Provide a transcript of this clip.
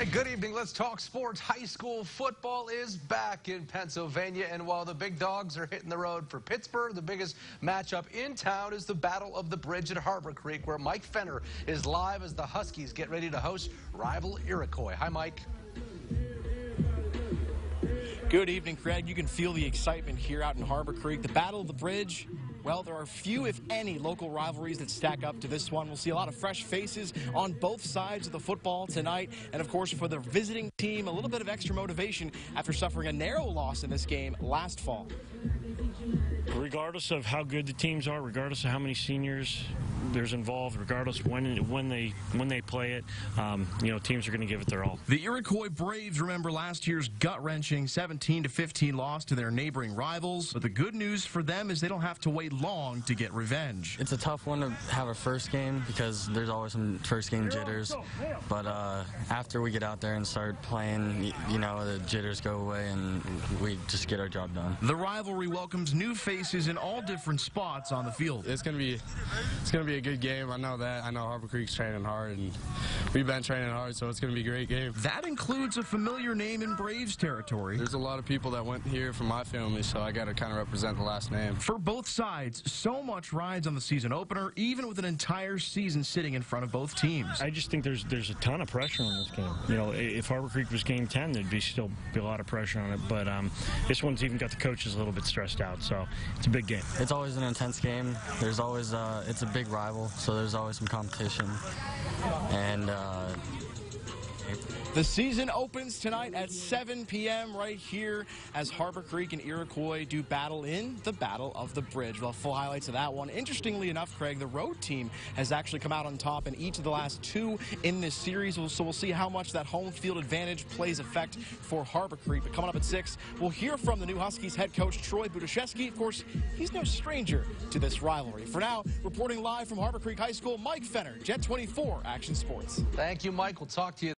Hey, good evening. Let's talk sports. High school football is back in Pennsylvania, and while the big dogs are hitting the road for Pittsburgh, the biggest matchup in town is the Battle of the Bridge at Harbor Creek, where Mike Fenner is live as the Huskies get ready to host rival Iroquois. Hi, Mike. Good evening, Craig. You can feel the excitement here out in Harbor Creek. The Battle of the Bridge. Well, there are few, if any, local rivalries that stack up to this one. We'll see a lot of fresh faces on both sides of the football tonight. And, of course, for the visiting team, a little bit of extra motivation after suffering a narrow loss in this game last fall. Regardless of how good the teams are, regardless of how many seniors there's involved, regardless when they play it, teams are going to give it their all. The Iroquois Braves remember last year's gut-wrenching 17-15 loss to their neighboring rivals. But the good news for them is they don't have to wait long to get revenge. It's a tough one to have a first game because there's always some first game jitters. But after we get out there and start playing, the jitters go away and we just get our job done. The rivalry welcomes new faces in all different spots on the field. It's gonna be a good game. I know that. I know Harbor Creek's training hard, and we've been training hard, so it's gonna be a great game. That includes a familiar name in Braves territory. There's a lot of people that went here from my family, so I got to kind of represent the last name. For both sides, so much rides on the season opener, even with an entire season sitting in front of both teams. I just think there's a ton of pressure on this game. If Harbor Creek was game 10, there'd still be a lot of pressure on it. But this one's even got the coaches a little bit stressed out, so it's a big game. It's always an intense game. There's always it's a big rival, so there's always some competition. And the season opens tonight at 7 p.m. right here as Harbor Creek and Iroquois do battle in the Battle of the Bridge. We'll have full highlights of that one. Interestingly enough, Craig, the road team has actually come out on top in each of the last two in this series. So we'll see how much that home field advantage plays effect for Harbor Creek. But coming up at 6, we'll hear from the new Huskies head coach, Troy Budashevsky. Of course, he's no stranger to this rivalry. For now, reporting live from Harbor Creek High School, Mike Fenner, Jet 24 Action Sports. Thank you, Mike. We'll talk to you